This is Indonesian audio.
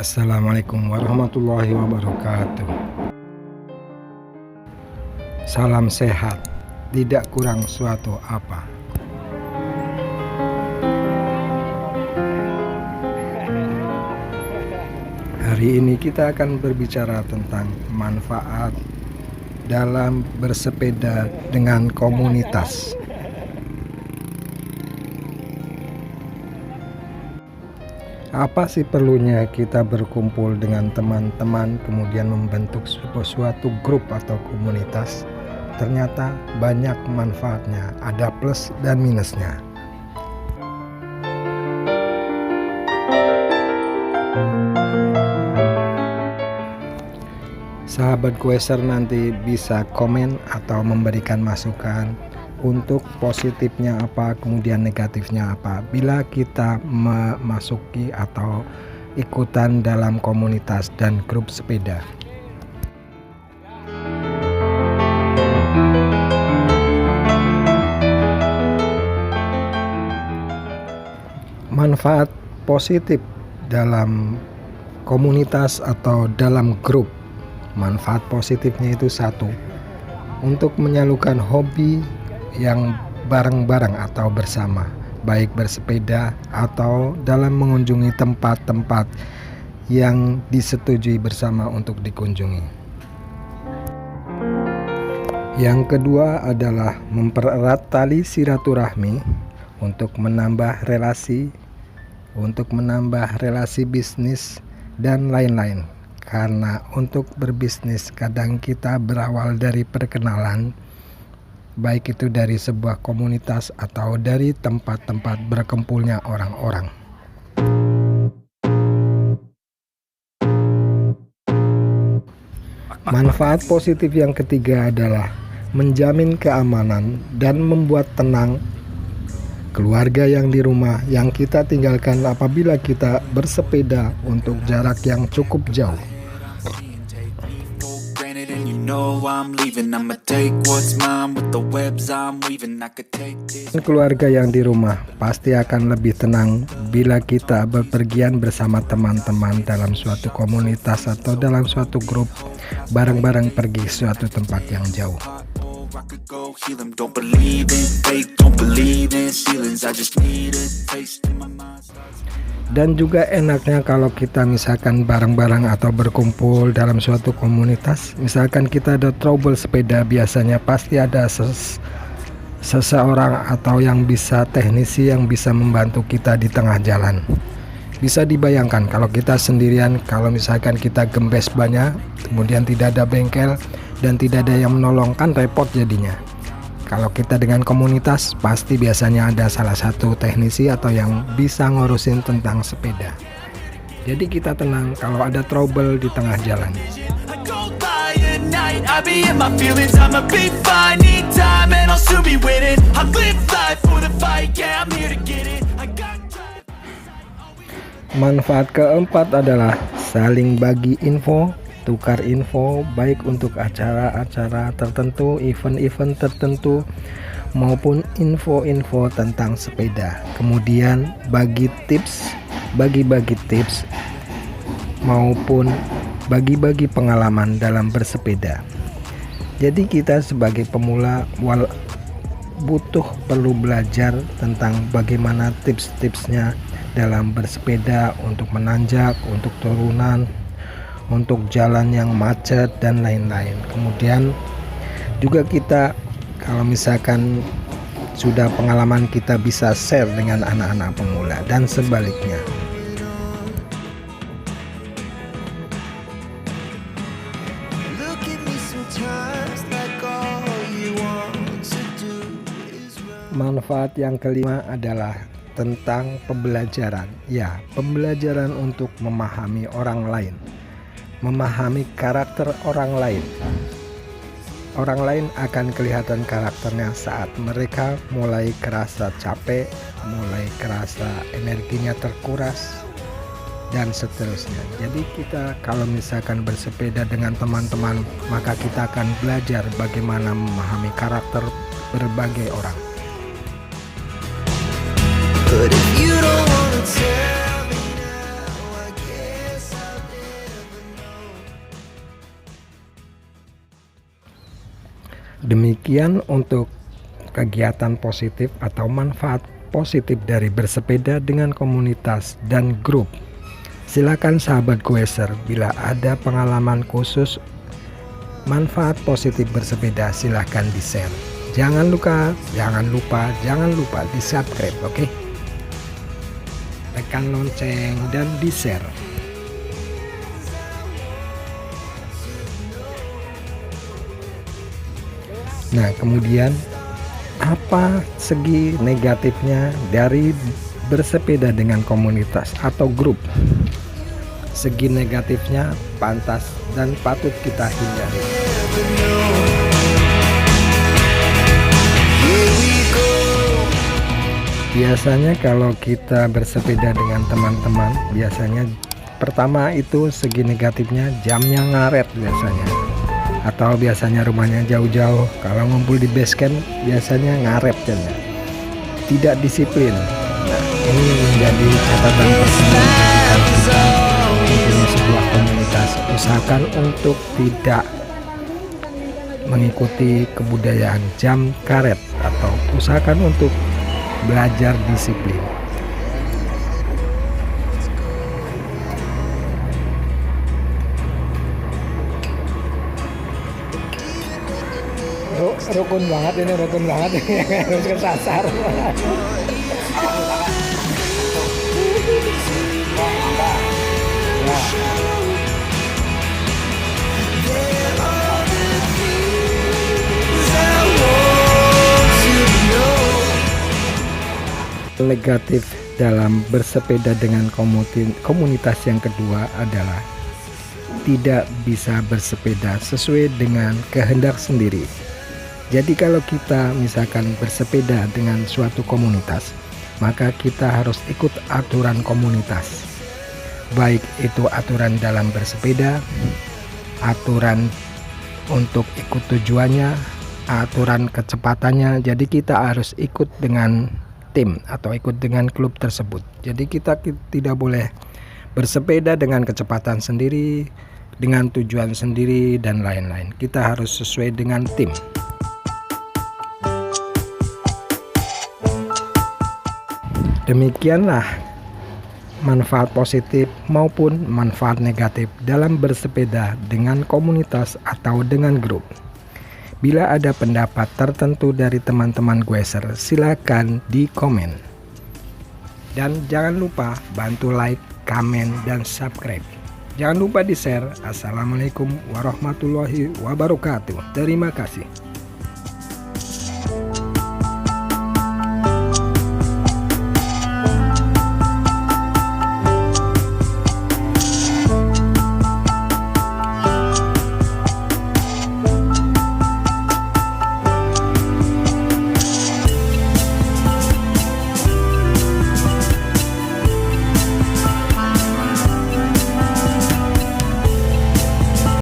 Assalamualaikum warahmatullahi wabarakatuh. Salam sehat, tidak kurang suatu apa. Hari ini kita akan berbicara tentang manfaat dalam bersepeda dengan komunitas. Apa sih perlunya kita berkumpul dengan teman-teman kemudian membentuk suatu grup atau komunitas? Ternyata banyak manfaatnya, ada plus dan minusnya. Sahabat Quasar nanti bisa komen atau memberikan masukan untuk positifnya apa, kemudian negatifnya apa bila kita memasuki atau ikutan dalam komunitas dan grup sepeda. Manfaat positif dalam komunitas atau dalam grup. Manfaat positifnya itu satu, untuk menyalurkan hobi yang bareng-bareng atau bersama, baik bersepeda atau dalam mengunjungi tempat-tempat yang disetujui bersama untuk dikunjungi. Yang kedua adalah mempererat tali silaturahmi untuk menambah relasi bisnis dan lain-lain. Karena untuk berbisnis kadang kita berawal dari perkenalan, baik itu dari sebuah komunitas atau dari tempat-tempat berkumpulnya orang-orang. Manfaat positif yang ketiga adalah menjamin keamanan dan membuat tenang keluarga yang di rumah yang kita tinggalkan apabila kita bersepeda untuk jarak yang cukup jauh. Keluarga yang di rumah pasti akan lebih tenang bila kita bepergian bersama teman-teman dalam suatu komunitas atau dalam suatu grup, bareng-bareng pergi ke suatu tempat yang jauh. Dan juga enaknya kalau kita misalkan bareng-bareng atau berkumpul dalam suatu komunitas, misalkan kita ada trouble sepeda, biasanya pasti ada seseorang atau yang bisa teknisi yang bisa membantu kita di tengah jalan. Bisa dibayangkan kalau kita sendirian, kalau misalkan kita gembes banyak, kemudian tidak ada bengkel dan tidak ada yang menolong, kan repot jadinya. Kalau kita dengan komunitas, pasti biasanya ada salah satu teknisi atau yang bisa ngurusin tentang sepeda. Jadi kita tenang kalau ada trouble di tengah jalan. Manfaat keempat adalah saling bagi info, tukar info baik untuk acara-acara tertentu, event-event tertentu maupun info-info tentang sepeda. Kemudian bagi tips maupun bagi-bagi pengalaman dalam bersepeda. Jadi kita sebagai pemula perlu belajar tentang bagaimana tips-tipsnya dalam bersepeda untuk menanjak, untuk turunan, untuk jalan yang macet dan lain-lain. Kemudian juga kita kalau misalkan sudah pengalaman, kita bisa share dengan anak-anak pemula dan sebaliknya. Manfaat yang kelima adalah tentang pembelajaran. Ya, pembelajaran untuk memahami orang lain, memahami karakter orang lain. Orang lain akan kelihatan karakternya saat mereka mulai kerasa capek, mulai kerasa energinya terkuras, dan seterusnya. Jadi kita kalau misalkan bersepeda dengan teman-teman, maka kita akan belajar bagaimana memahami karakter berbagai orang. Demikian untuk kegiatan positif atau manfaat positif dari bersepeda dengan komunitas dan grup. Silakan sahabat Goeser, bila ada pengalaman khusus manfaat positif bersepeda, silahkan di-share. Jangan lupa di subscribe, oke? Tekan lonceng dan di-share. Nah, kemudian apa segi negatifnya dari bersepeda dengan komunitas atau grup? Segi negatifnya pantas dan patut kita hindari. Biasanya kalau kita bersepeda dengan teman-teman, biasanya pertama itu segi negatifnya jamnya ngaret biasanya. Atau biasanya rumahnya jauh-jauh, kalau ngumpul di base camp biasanya ngaret jamnya. Tidak disiplin. Nah, ini menjadi catatan penting kalau kita mempunyai sebuah komunitas. Usahakan untuk tidak mengikuti kebudayaan jam karet, atau usahakan untuk belajar disiplin. Rukun banget ini, harus kesasar. Negatif dalam bersepeda dengan komunitas yang kedua adalah tidak bisa bersepeda sesuai dengan kehendak sendiri. Jadi kalau kita misalkan bersepeda dengan suatu komunitas, maka kita harus ikut aturan komunitas, baik itu aturan dalam bersepeda, aturan untuk ikut tujuannya, aturan kecepatannya. Jadi kita harus ikut dengan tim atau ikut dengan klub tersebut. Jadi kita tidak boleh bersepeda dengan kecepatan sendiri, dengan tujuan sendiri dan lain-lain. Kita harus sesuai dengan tim. Demikianlah manfaat positif maupun manfaat negatif dalam bersepeda dengan komunitas atau dengan grup. Bila ada pendapat tertentu dari teman-teman Goeser, silakan di komen. Dan jangan lupa bantu like, komen, dan subscribe. Jangan lupa di-share. Assalamualaikum warahmatullahi wabarakatuh. Terima kasih.